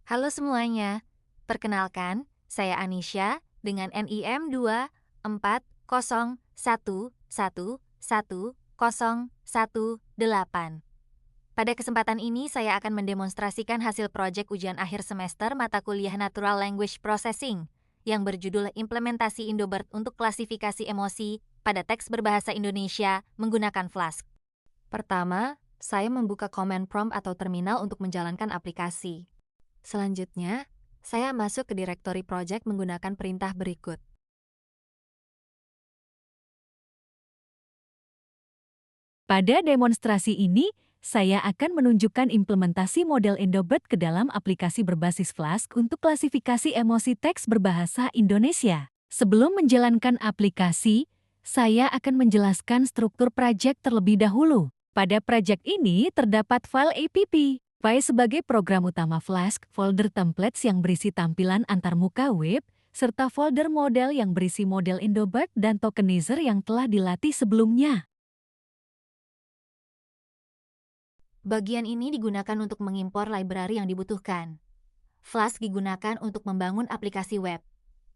Halo semuanya, perkenalkan, saya Anisha dengan NIM 240111018. Pada kesempatan ini saya akan mendemonstrasikan hasil proyek ujian akhir semester mata kuliah Natural Language Processing yang berjudul Implementasi Indobert untuk Klasifikasi Emosi pada Teks Berbahasa Indonesia menggunakan Flask. Pertama, saya membuka command prompt atau terminal untuk menjalankan aplikasi. Selanjutnya, saya masuk ke direktori project menggunakan perintah berikut. Pada demonstrasi ini, saya akan menunjukkan implementasi model Indobert ke dalam aplikasi berbasis Flask untuk klasifikasi emosi teks berbahasa Indonesia. Sebelum menjalankan aplikasi, saya akan menjelaskan struktur project terlebih dahulu. Pada project ini terdapat file app. File sebagai program utama Flask, folder templates yang berisi tampilan antarmuka web, serta folder model yang berisi model Indobert dan tokenizer yang telah dilatih sebelumnya. Bagian ini digunakan untuk mengimpor library yang dibutuhkan. Flask digunakan untuk membangun aplikasi web,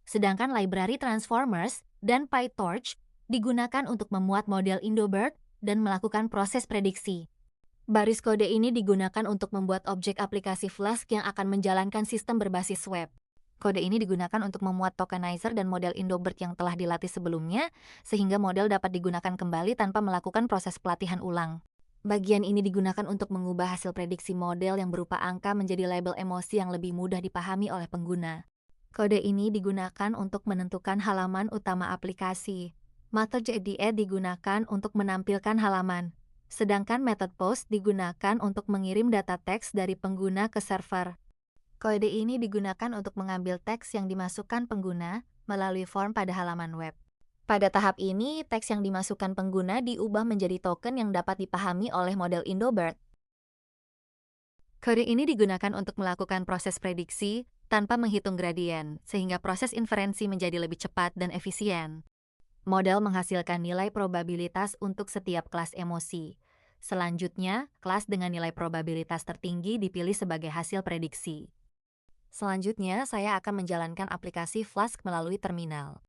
sedangkan library Transformers dan PyTorch digunakan untuk memuat model Indobert dan melakukan proses prediksi. Baris kode ini digunakan untuk membuat objek aplikasi Flask yang akan menjalankan sistem berbasis web. Kode ini digunakan untuk memuat tokenizer dan model Indobert yang telah dilatih sebelumnya, sehingga model dapat digunakan kembali tanpa melakukan proses pelatihan ulang. Bagian ini digunakan untuk mengubah hasil prediksi model yang berupa angka menjadi label emosi yang lebih mudah dipahami oleh pengguna. Kode ini digunakan untuk menentukan halaman utama aplikasi. Method JDE digunakan untuk menampilkan halaman, sedangkan method post digunakan untuk mengirim data teks dari pengguna ke server. Kode ini digunakan untuk mengambil teks yang dimasukkan pengguna melalui form pada halaman web. Pada tahap ini, teks yang dimasukkan pengguna diubah menjadi token yang dapat dipahami oleh model Indobert. Kode ini digunakan untuk melakukan proses prediksi tanpa menghitung gradien, sehingga proses inferensi menjadi lebih cepat dan efisien. Model menghasilkan nilai probabilitas untuk setiap kelas emosi. Selanjutnya, kelas dengan nilai probabilitas tertinggi dipilih sebagai hasil prediksi. Selanjutnya, saya akan menjalankan aplikasi Flask melalui terminal.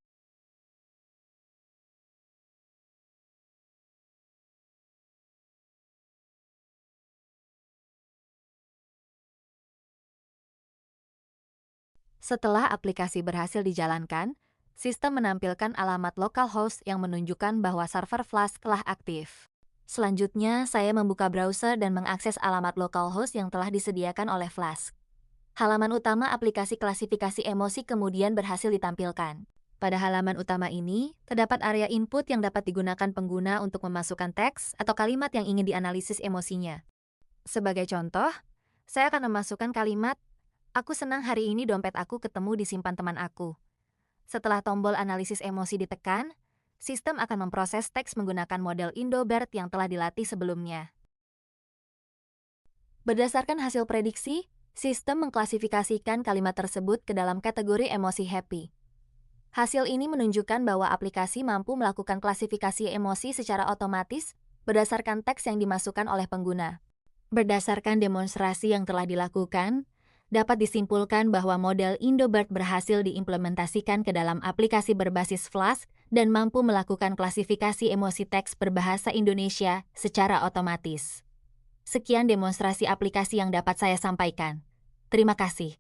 Setelah aplikasi berhasil dijalankan, sistem menampilkan alamat localhost yang menunjukkan bahwa server Flask telah aktif. Selanjutnya, saya membuka browser dan mengakses alamat localhost yang telah disediakan oleh Flask. Halaman utama aplikasi klasifikasi emosi kemudian berhasil ditampilkan. Pada halaman utama ini, terdapat area input yang dapat digunakan pengguna untuk memasukkan teks atau kalimat yang ingin dianalisis emosinya. Sebagai contoh, saya akan memasukkan kalimat, "Aku senang hari ini dompet aku ketemu di simpan teman aku." Setelah tombol analisis emosi ditekan, sistem akan memproses teks menggunakan model Indobert yang telah dilatih sebelumnya. Berdasarkan hasil prediksi, sistem mengklasifikasikan kalimat tersebut ke dalam kategori emosi happy. Hasil ini menunjukkan bahwa aplikasi mampu melakukan klasifikasi emosi secara otomatis berdasarkan teks yang dimasukkan oleh pengguna. Berdasarkan demonstrasi yang telah dilakukan, dapat disimpulkan bahwa model Indobert berhasil diimplementasikan ke dalam aplikasi berbasis Flask dan mampu melakukan klasifikasi emosi teks berbahasa Indonesia secara otomatis. Sekian demonstrasi aplikasi yang dapat saya sampaikan. Terima kasih.